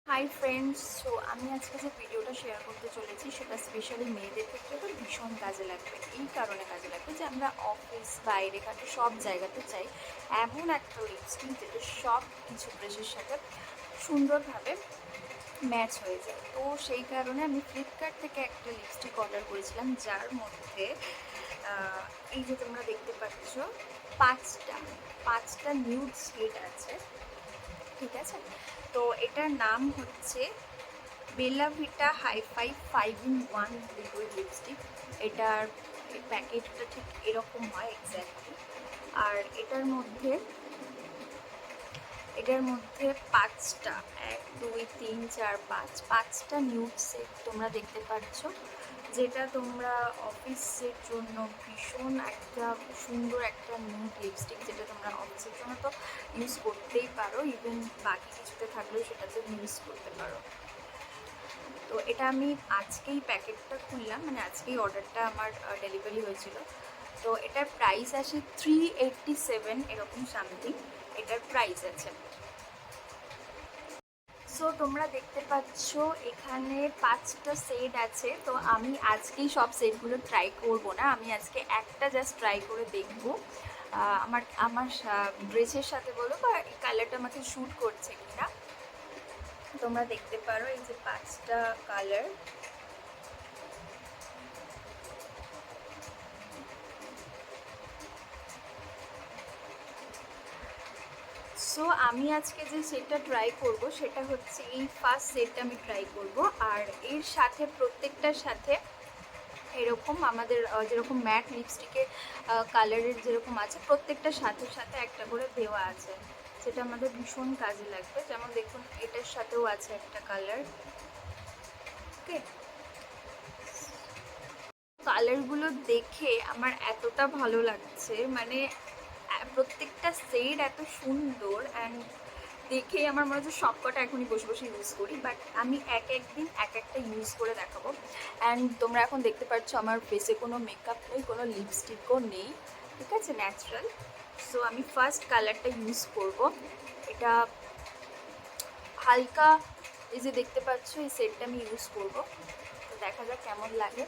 Hi friends, so আমি আজকে যে ভিডিওটা শেয়ার করতে চলেছি সেটা স্পেশালি মেয়েদের ক্ষেত্রে তো ভীষণ কাজে লাগবে। এই কারণে কাজে লাগবে যে আমরা অফিস, বাইরে ঘাটে সব জায়গাতে চাই এমন একটা লিপস্টিক যেটা সব কিছু ড্রেসের সাথে সুন্দরভাবে ম্যাচ হয়ে যায়। তো সেই কারণে আমি ফ্লিপকার্ট থেকে একটা লিপস্টিক অর্ডার করেছিলাম, যার মধ্যে এই যে তোমরা দেখতে পাচ্ছ পাঁচটা পাঁচটা নিউড শেড আছে, ঠিক আছে। তো এটার নাম হচ্ছে বেলা ভিটা হাইফাই 5 in 1 লিকুইড লিপস্টিক। এটার প্যাকেটটা ঠিক এরকম হয় এক্স্যাক্টলি। আর এটার মধ্যে পাঁচটা, 1 2 3 4 5 নিউড সেট তোমরা দেখতে পাচ্ছ, যেটা তোমরা অফিসের জন্য ভীষণ একটা সুন্দর একটা নিউড লিপস্টিক, যেটা তোমরা অফিসের জন্য তো ইউজ করতেই পারো, ইভেন বাকি কিছুতে থাকলেও সেটাতে ইউজ করতে পারো। তো এটা আমি আজকেই প্যাকেটটা খুললাম, মানে আজকেই অর্ডারটা আমার ডেলিভারি হয়েছিল। তো এটার প্রাইস আসে 387 এরকম সামথিং এটার প্রাইস আছে। সো তোমরা দেখতে পাচ্ছ এখানে পাঁচটা সেট আছে। তো আমি আজকেই সব সেটগুলো ট্রাই করব না, আমি আজকে একটা জাস্ট ট্রাই করে দেখবো আমার আমার ড্রেসের সাথে বলো বা এই কালারটা আমাকে শ্যুট করছে কিনা। তোমরা দেখতে পারো এই যে পাঁচটা কালার। সো আমি আজকে যে সেটটা ট্রাই করব সেটা হচ্ছে এই ফার্স্ট সেটটা আমি ট্রাই করব। আর এর সাথে প্রত্যেকটার সাথে এরকম আমাদের যেরকম ম্যাট লিপস্টিকের কালারের যেরকম আছে, প্রত্যেকটার সাথে সাথে একটা করে দেওয়া আছে, যেটা আমাদের ভীষণ কাজে লাগবে। যেমন দেখুন এটার সাথেও আছে একটা কালার। ওকে, কালারগুলো দেখে আমার এতটা ভালো লাগছে, মানে প্রত্যেকটা শেড এত সুন্দর, অ্যান্ড দেখেই আমার মনে হচ্ছে সবকটা এখনই বসে বসে ইউজ করি। বাট আমি এক একদিন এক একটা ইউজ করে দেখাবো। অ্যান্ড তোমরা এখন দেখতে পাচ্ছ আমার ফেসে কোনো মেকআপ নেই, কোনো লিপস্টিকও নেই, ঠিক আছে, ন্যাচারাল। সো আমি ফার্স্ট কালারটা ইউজ করব। এটা হালকা, এই যে দেখতে পাচ্ছ এই শেডটা আমি ইউজ করব। তো দেখা যাক কেমন লাগে।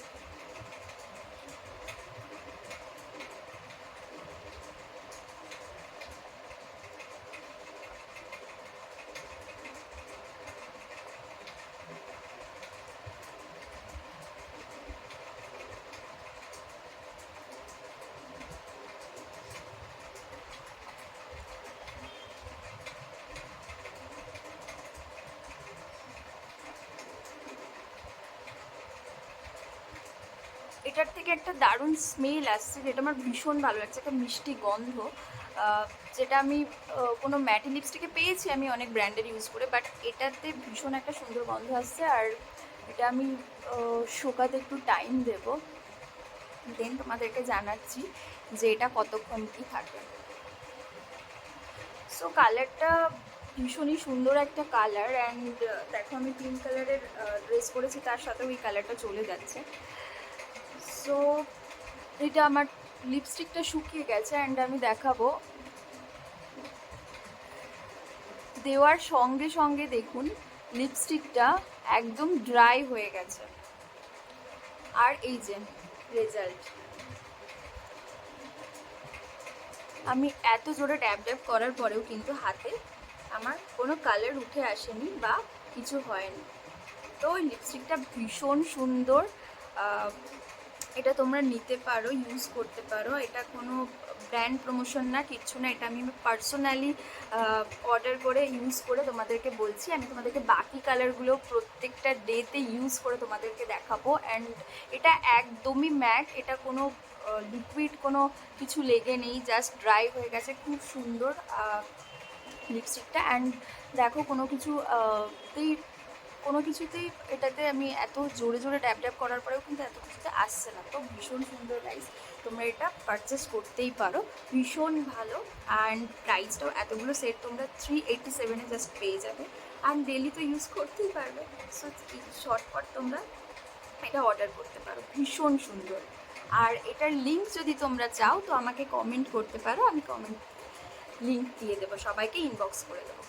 এটার থেকে একটা দারুণ স্মেল আসছে, যেটা আমার ভীষণ ভালো লাগছে, একটা মিষ্টি গন্ধ, যেটা আমি কোনো ম্যাটি লিপস্টিকে পেয়েছি আমি অনেক ব্র্যান্ডের ইউজ করে, বাট এটাতে ভীষণ একটা সুন্দর গন্ধ আসছে। আর এটা আমি শুকাতে একটু টাইম দেবো, দেন তোমাদেরকে জানাচ্ছি যে এটা কতক্ষণ কি থাকে। সো কালারটা ভীষণই সুন্দর একটা কালার, অ্যান্ড দেখো আমি পিঙ্ক কালারের ড্রেস পরেছি, তার সাথেও এই কালারটা চলে যাচ্ছে। সো এটা আমার লিপস্টিকটা শুকিয়ে গেছে, অ্যান্ড আমি দেখাবো। দেওয়ার সঙ্গে সঙ্গে দেখুন লিপস্টিকটা একদম ড্রাই হয়ে গেছে। আর এই যে রেজাল্ট, আমি এত জোরে ড্যাব ড্যাব করার পরেও কিন্তু হাতে আমার কোনো কালার উঠে আসেনি বা কিছু হয়নি। তো লিপস্টিকটা ভীষণ সুন্দর, এটা তোমরা নিতে পারো, ইউজ করতে পারো। এটা কোনো ব্র্যান্ড প্রমোশন না, কিচ্ছু না, এটা আমি পার্সোনালি অর্ডার করে ইউজ করে তোমাদেরকে বলছি। আমি তোমাদেরকে বাকি কালারগুলো প্রত্যেকটা ডেতে ইউজ করে তোমাদেরকে দেখাবো। অ্যান্ড এটা একদমই ম্যাট, এটা কোনো লিকুইড কোনো কিছু লেগে নেই, জাস্ট ড্রাই হয়ে গেছে, খুব সুন্দর লিপস্টিকটা। অ্যান্ড দেখো কোনো কিছুতেই এটাতে আমি এত জোরে জোরে ট্যাপ ট্যাপ করার পরেও কিন্তু এত কিছুতে আসছে না। তো ভীষণ সুন্দর গাইস, তোমরা এটা পারচেস করতেই পারো, ভীষণ ভালো। অ্যান্ড প্রাইসটাও, এতগুলো সেট তোমরা 387-এ জাস্ট পেয়ে যাবে, অ্যান্ড ডেলি তো ইউজ করতেই পারবে। সো শর্টপট তোমরা এটা অর্ডার করতে পারো, ভীষণ সুন্দর। আর এটার লিঙ্ক যদি তোমরা চাও তো আমাকে কমেন্ট করতে পারো, আমি কমেন্ট লিঙ্ক দিয়ে দেবো, সবাইকে ইনবক্স করে দেবো।